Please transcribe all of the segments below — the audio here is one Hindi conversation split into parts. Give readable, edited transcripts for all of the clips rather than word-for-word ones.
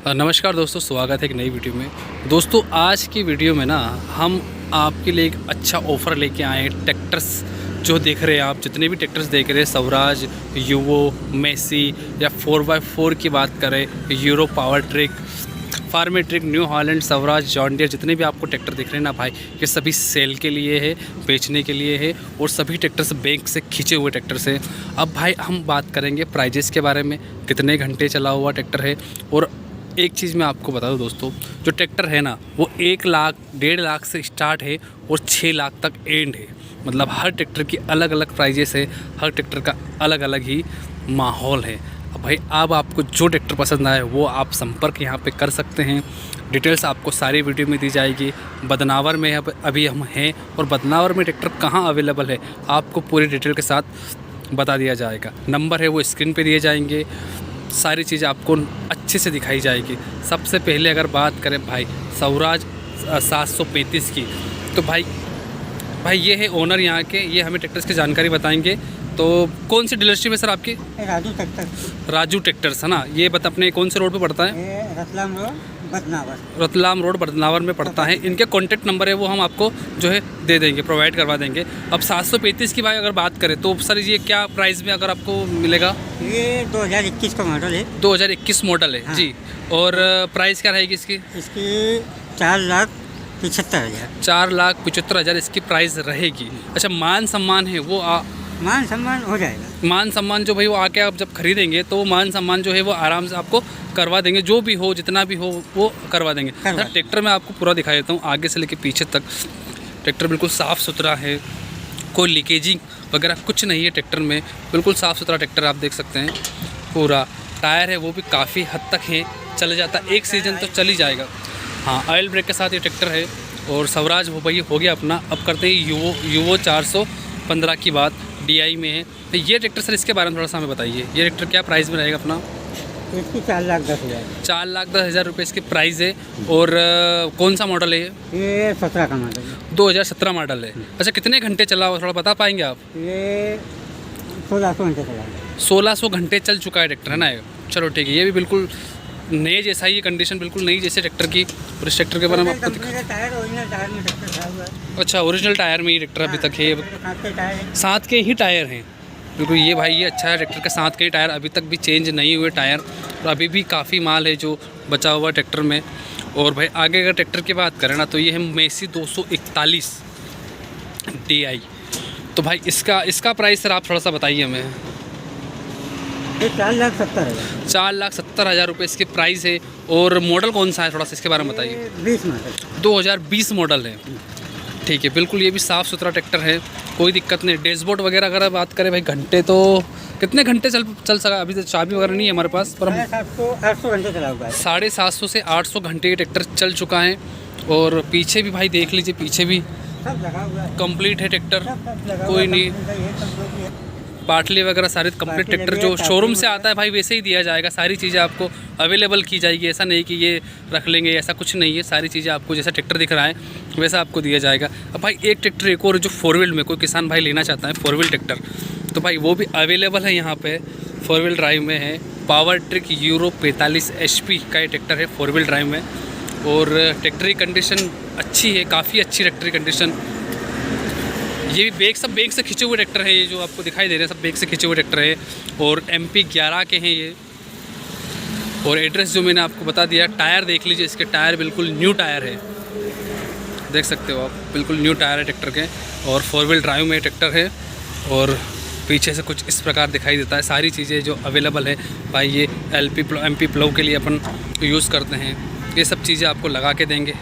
नमस्कार दोस्तों, स्वागत है एक नई वीडियो में। दोस्तों आज की वीडियो में ना हम आपके लिए एक अच्छा ऑफ़र लेके आए हैं। ट्रैक्टर्स जो देख रहे हैं आप, जितने भी ट्रैक्टर्स देख रहे हैं, स्वराज, यूवो, मेसी या 4x4 की बात करें, Euro Powertrac, Farmtrac, New Holland, Swaraj, John Deere, जितने भी आपको ट्रैक्टर दिख रहे हैं ना भाई, ये सभी सेल के लिए है, बेचने के लिए है और सभी ट्रैक्टर्स बैंक से खींचे हुए ट्रैक्टर्स हैं। अब भाई हम बात करेंगे प्राइजेस के बारे में, कितने घंटे चला हुआ ट्रैक्टर है। और एक चीज़ मैं आपको बता दूं दोस्तों, जो ट्रैक्टर है ना वो 1 लाख 1.5 लाख से स्टार्ट है और 6 लाख तक एंड है। मतलब हर ट्रैक्टर की अलग अलग प्राइजेस है, हर ट्रैक्टर का अलग अलग ही माहौल है। अब भाई अब आपको जो ट्रैक्टर पसंद आए वो आप संपर्क यहाँ पे कर सकते हैं। डिटेल्स आपको सारी वीडियो में दी जाएगी। बदनावर में अभी हम हैं और बदनावर में ट्रैक्टर कहाँ अवेलेबल है आपको पूरी डिटेल के साथ बता दिया जाएगा। नंबर है वो स्क्रीन पे दिए जाएंगे, सारी चीज़ें आपको अच्छे से दिखाई जाएगी। सबसे पहले अगर बात करें भाई स्वराज 735 की, तो भाई ये है ओनर यहाँ के, ये हमें ट्रैक्टर्स की जानकारी बताएंगे। तो कौन सी डीलरशिप है सर आपकी? राजू ट्रैक्टर्स है ना। ये अपने कौन से रोड पे पड़ता है? रतलाम रोड बदनावर में पड़ता है। इनके कॉन्टैक्ट नंबर है वो हम आपको जो है दे देंगे, प्रोवाइड करवा देंगे। अब 735 की भाई अगर बात करें तो सर ये क्या प्राइस में अगर आपको मिलेगा? ये 2021 का मॉडल है। 2021 मॉडल है। हाँ। जी। और प्राइस क्या रहेगी इसकी? 4,75,000। 4,75,000 इसकी प्राइस रहेगी। अच्छा, मान सम्मान है वो मान सम्मान हो जाएगा। मान सम्मान जो भाई वो आके आप जब खरीदेंगे तो मान सम्मान जो है वो आराम से आपको करवा देंगे, जो भी हो जितना भी हो वो करवा देंगे। ट्रैक्टर मैं आपको पूरा दिखा देता हूँ आगे से लेके पीछे तक। ट्रैक्टर बिल्कुल साफ़ सुथरा है, कोई लीकेजिंग वगैरह कुछ नहीं है ट्रैक्टर में, बिल्कुल साफ़ सुथरा ट्रैक्टर आप देख सकते हैं। पूरा टायर है वो भी काफ़ी हद तक है, चल जाता, एक सीज़न तो चल ही जाएगा। हाँ, ऑयल ब्रेक के साथ ये ट्रैक्टर है। और स्वराज वो भाई हो गया अपना। अब करते हैं यूवो 415 की बात, DI में है। तो ये ट्रैक्टर सर इसके बारे में थोड़ा सा हमें बताइए, ये ट्रैक्टर क्या प्राइस में रहेगा अपना? इसकी 4,10,000। 4,10,000 रुपये इसकी प्राइस है। और कौन सा मॉडल है ये 17 का मॉडल है। 2017 मॉडल है। अच्छा, कितने घंटे चला हुआ थोड़ा बता पाएंगे आप? ये 1600 घंटे चला है। 1600 घंटे चल चुका है ट्रैक्टर, है ना। चलो ठीक है, ये भी बिल्कुल नए जैसा ही कंडीशन, बिल्कुल नई जैसे ट्रैक्टर की। और इस ट्रैक्टर के बारे में आपको ओरिजिनल टायर में ट्रैक्टर था हुआ है। अच्छा, ओरिजिनल टायर में ही ट्रैक्टर अभी तक है, साथ के ही टायर हैं बिल्कुल। ये भाई ये अच्छा है, ट्रैक्टर के साथ के ही टायर अभी तक भी चेंज नहीं हुए टायर, और अभी भी काफ़ी माल है जो बचा हुआ ट्रैक्टर में। और भाई आगे अगर ट्रैक्टर की बात करें ना तो ये है मेसी 241 DI। तो भाई इसका प्राइस सर आप थोड़ा सा बताइए हमें। 4,70,000। 4,70,000 रुपये इसकी प्राइस है। और मॉडल कौन सा है थोड़ा सा इसके बारे में बताइए। 20 मॉडल, 2020 मॉडल है। ठीक है, बिल्कुल ये भी साफ़ सुथरा ट्रैक्टर है, कोई दिक्कत नहीं। डैशबोर्ड वगैरह अगर बात करें भाई, घंटे तो कितने घंटे चल सका? अभी तो चाबी वगैरह नहीं है हमारे पास, पर 700-800 घंटे चला हुआ है। 750 से 800 घंटे ये ट्रैक्टर चल चुका है। और पीछे भी भाई देख लीजिए, पीछे भी सब लगा हुआ है, कंप्लीट है ट्रैक्टर, सब कोई नहीं। पाटली वगैरह सारे कंप्लीट ट्रैक्टर जो शोरूम से आता है भाई वैसे ही दिया जाएगा। सारी चीज़ें आपको अवेलेबल की जाएगी, ऐसा नहीं कि ये रख लेंगे, ऐसा कुछ नहीं है। सारी चीज़ें आपको जैसा ट्रैक्टर दिख रहा है वैसा आपको दिया जाएगा। अब भाई एक ट्रैक्टर एक और जो 4 व्हील में कोई किसान भाई लेना चाहता है 4 व्हील ट्रैक्टर, तो भाई वो भी अवेलेबल है यहाँ पे। 4 व्हील ड्राइव में है, पावर ट्रैक यूरो 45 HP का ये ट्रैक्टर है 4 व्हील ड्राइव में। और ट्रैक्टर की कंडीशन अच्छी है, काफ़ी अच्छी ट्रैक्टर की कंडीशन। ये भी सब बैग से खींचे हुए ट्रैक्टर है, ये जो आपको दिखाई दे रहे हैं सब बैग से खींचे हुए ट्रैक्टर है। और MP 11 के हैं ये। और एड्रेस जो मैंने आपको बता दिया। टायर देख लीजिए, इसके टायर बिल्कुल न्यू टायर है, देख सकते हो आप, बिल्कुल न्यू टायर है ट्रैक्टर के। और 4 व्हील ड्राइव में ट्रैक्टर है। और पीछे से कुछ इस प्रकार दिखाई देता है। सारी चीज़ें जो अवेलेबल है भाई, ये MP प्लव के लिए अपन यूज़ करते हैं, ये सब चीज़ें आपको लगा के देंगे।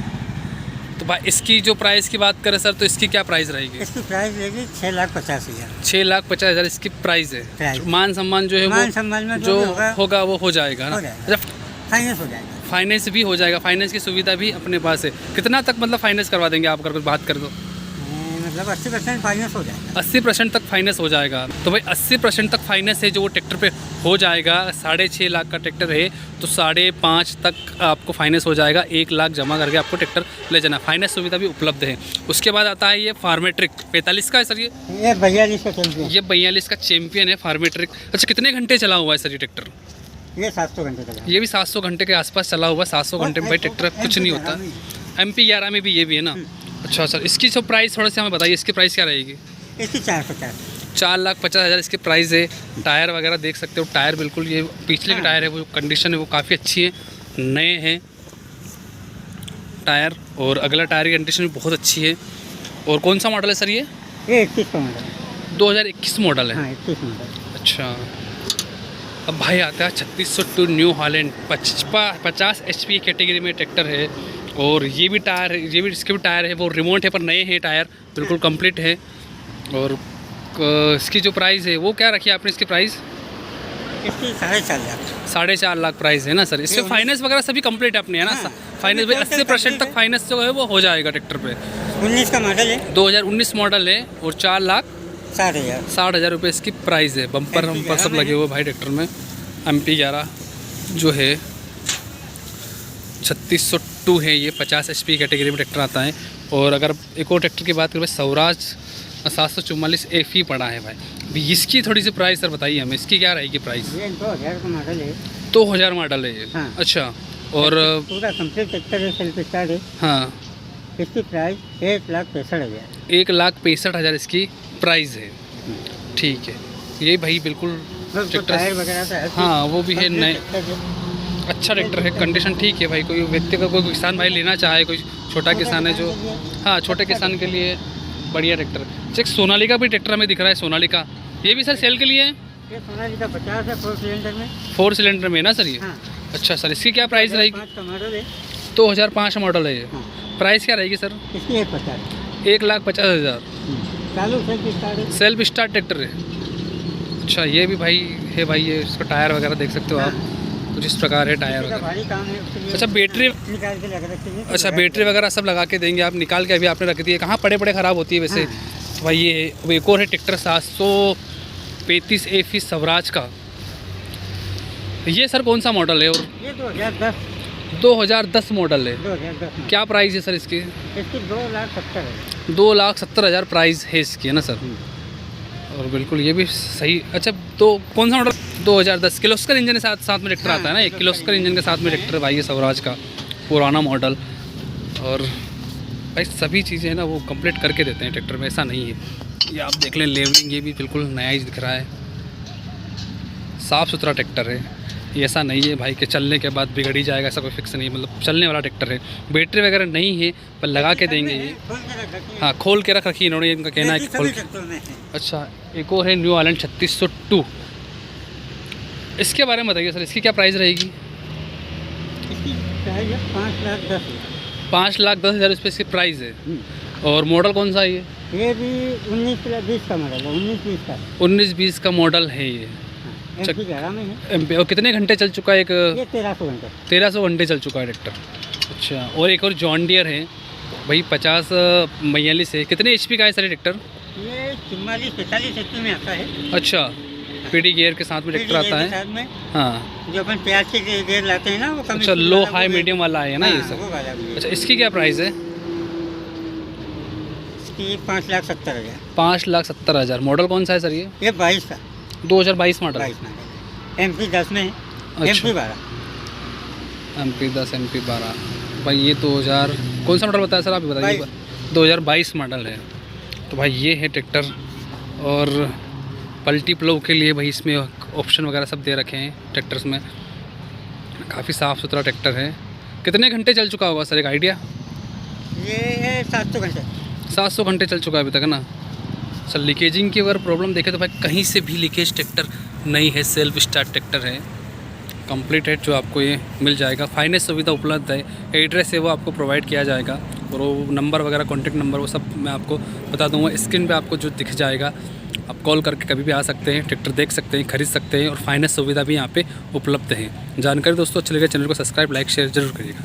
तो भाई इसकी जो प्राइस की बात करें सर, तो इसकी क्या प्राइस रहेगी? इसकी प्राइस रहेगी 6,50,000। 6,50,000 इसकी प्राइस है। मान सम्मान जो है मान सम्मान में जो होगा वो हो जाएगा ना। फाइनेंस हो जाएगा। फाइनेंस भी हो जाएगा, फाइनेंस की सुविधा भी अपने पास है। कितना तक मतलब फाइनेंस करवा देंगे आप अगर कुछ बात कर दो? मतलब 80% फाइनेंस हो जाएगा। 80% तक फाइनेंस हो जाएगा। तो भाई 80% तक फाइनेंस है जो वो ट्रैक्टर पे हो जाएगा। 6.5 लाख का ट्रैक्टर है तो 5.5 तक आपको फाइनेंस हो जाएगा। 1 लाख जमा करके आपको ट्रैक्टर ले जाना, फाइनेंस सुविधा भी उपलब्ध है। उसके बाद आता है ये फार्मे ट्रैक 45 का है सर। ये 42 का चैम्पियन। ये 42 का चैम्पियन है फार्मे ट्रैक। अच्छा, कितने घंटे चला हुआ है सर ये ट्रैक्टर? ये 700 घंटे चला। ये भी 700 घंटे के आसपास चला हुआ। 700 घंटे में भाई ट्रैक्टर कुछ नहीं होता। MP11 में भी ये भी है ना। अच्छा सर, इसकी जो प्राइस थोड़ा सा हमें बताइए, इसकी प्राइस क्या रहेगी? इसकी 450। 4,50,000 इसके प्राइस है। टायर वगैरह देख सकते हो, टायर बिल्कुल ये पिछले के टायर है, वो कंडीशन है वो काफ़ी अच्छी है, नए हैं टायर। और अगला टायर की कंडीशन भी बहुत अच्छी है। और कौन सा मॉडल है सर ये? 21 का मॉडल है। 2021 मॉडल है। हाँ 21 मॉडल। अच्छा, अब भाई आता है 3602 न्यू हॉलैंड 50 HP कैटेगरी में ट्रैक्टर है। और ये भी टायर है, ये भी इसके भी टायर है, वो रिमोट है पर नए हैं टायर, बिल्कुल कंप्लीट है। और इसकी जो प्राइस है वो क्या रखी है आपने इसकी प्राइस? इसकी 4.5 लाख। 4.5 लाख प्राइस है ना सर। इससे फाइनेंस वगैरह सभी कंप्लीट है अपने, है ना? हाँ, फाइनेंस भाई 80% तक फाइनेंस जो है वो हो जाएगा ट्रैक्टर पे। 19 का मॉडल है। 2019 मॉडल है और 4,60,000 रुपये इसकी प्राइस है। बम्पर वम्पर सब लगे हुए भाई ट्रैक्टर में। MP11 जो है 3602 है, ये 50 HP कैटेगरी में ट्रैक्टर आता है। और अगर एक और ट्रैक्टर की बात करें, स्वराज 744 FE पड़ा है भाई। अभी इसकी थोड़ी सी प्राइस सर बताइए हमें, इसकी क्या रहेगी प्राइस? ये 2000 का मॉडल है। 2000 मॉडल है ये। हाँ। अच्छा, और पूरा कंप्लीट ट्रैक्टर है, सेल्फ स्टार्ट है। हाँ, इसकी प्राइस 1,65,000। 1,65,000 इसकी प्राइस है। ठीक है, ये भाई बिल्कुल टायर ट्रैक्टर, वगैरह से हर हाँ वो भी है चीज़ नए, ट्रैक्टर है। अच्छा ट्रैक्टर है, कंडीशन ठीक है भाई। कोई व्यक्ति का कोई किसान भाई लेना चाहे, कोई छोटा किसान है जो, हाँ छोटे किसान के लिए बढ़िया ट्रैक्टर है। चेक सोनालिका भी ट्रैक्टर हमें दिख रहा है, सोनालिका ये भी सर सेल के लिए है। ये सोनालिका 50 है 4 सिलेंडर में। 4 सिलेंडर में ना सर ये? हाँ। अच्छा सर, इसकी क्या प्राइस रहेगी? 5 का मॉडल है। 2005 मॉडल है ये। हाँ। प्राइस क्या रहेगी सर? इसकी 1,50,000। 1,50,000। चालू सेल्फ स्टार्ट है। सेल्फ स्टार्ट ट्रैक्टर है। अच्छा, ये भी भाई है भाई, ये इसका टायर वगैरह देख सकते हो आप, कुछ इस प्रकार है टायर इसका वगैरह। भारी काम है, उसके लिए अच्छा, बैटरी, निकाल के लगा रखते हैं। अच्छा बैटरी वगैरह सब लगा के देंगे आप, निकाल के अभी आपने रख दी है। कहाँ पड़े पड़े ख़राब होती है वैसे। तो भाई ये है। अब एक और है ट्रैक्टर 735 FE स्वराज का। ये सर कौन सा मॉडल है? और ये 2010 2010 मॉडल है। 2010 में। क्या प्राइस है सर इसकी? इसकी 2,70,000 है। 2,70,000 प्राइस है इसकी, है ना सर? और बिल्कुल ये भी सही। अच्छा, तो कौन सा मॉडल? 2010 किर्लोस्कर इंजन के साथ में ट्रैक्टर आता है ना, एक किर्लोस्कर इंजन के साथ में ट्रैक्टर भाई ये स्वराज का पुराना मॉडल। और भाई सभी चीज़ें ना वो कंप्लीट करके देते हैं ट्रैक्टर में, ऐसा नहीं है। ये आप देख लें, लेवलिंग ये भी बिल्कुल नया ही दिख रहा है, साफ़ सुथरा ट्रैक्टर है। ये ऐसा नहीं है भाई कि चलने के बाद बिगड़ ही जाएगा, ऐसा कोई फिक्स नहीं, मतलब चलने वाला ट्रैक्टर है। बैटरी वगैरह नहीं है पर लगा के देंगे ये। हाँ, खोल के रख रखी है इन्होंने, इनका कहना है कि खोल के। अच्छा, एक और है न्यू हॉलैंड 3602। इसके बारे में बताइए सर, इसकी क्या प्राइस रहेगी? इसकी प्राइस है 5,10,000। 5,10,000 इस पर इसकी प्राइस है। और मॉडल कौन सा है ये? ये भी 19-20 का मॉडल है। 19-20 का 19-20 का मॉडल है ये। MP11 में है। और कितने घंटे चल चुका है? एक ये 1300 घंटे। 1300 घंटे चल चुका है ट्रैक्टर। अच्छा, और एक और जॉन डियर है भाई 5042 है। कितने HP का है सर ये ट्रैक्टर? ये 44-45 HP में आता है। अच्छा, PD गियर के साथ में ट्रैक्टर आता है। साथ में हाँ, जो अपन 83 के गियर लाते हैं ना, वो कम अच्छा लो हाई मीडियम वाला है ना ये सर? वो वाला भी है। अच्छा, इसकी क्या प्राइस है? इसकी 5,70,000। 5,70,000। मॉडल कौन सा है सर ये? 22 का 2022 मॉडल। 22 मॉडल। MP10 में है। अच्छा। MP12। MP10 MP12 भाई, ये 2000 कौन सा मॉडल बताया सर आप बताइए? 2022 मॉडल है। तो भाई ये है ट्रैक्टर। और पल्टी प्लो के लिए भाई इसमें ऑप्शन वगैरह सब दे रखे हैं ट्रैक्टर्स में। काफ़ी साफ़ सुथरा ट्रैक्टर है। कितने घंटे चल चुका होगा सर, एक आइडिया? ये 700 घंटे। 700 घंटे चल चुका है अभी तक, है ना सर? लीकेजिंग की अगर प्रॉब्लम देखें तो भाई कहीं से भी लीकेज ट्रैक्टर नहीं है, सेल्फ स्टार्ट ट्रैक्टर है, कंप्लीट है, जो आपको ये मिल जाएगा। फाइनेंस सुविधा उपलब्ध है, एड्रेस है वो आपको प्रोवाइड किया जाएगा। और वो नंबर वगैरह, कॉन्टैक्ट नंबर, वो सब मैं आपको बता दूंगा स्क्रीन पे, आपको जो दिख जाएगा। आप कॉल करके कभी भी आ सकते हैं, ट्रैक्टर देख सकते हैं, खरीद सकते हैं। और फाइनेंस सुविधा भी यहाँ पे उपलब्ध है। जानकारी दोस्तों अच्छी लगे चैनल को सब्सक्राइब, लाइक, शेयर जरूर करिएगा।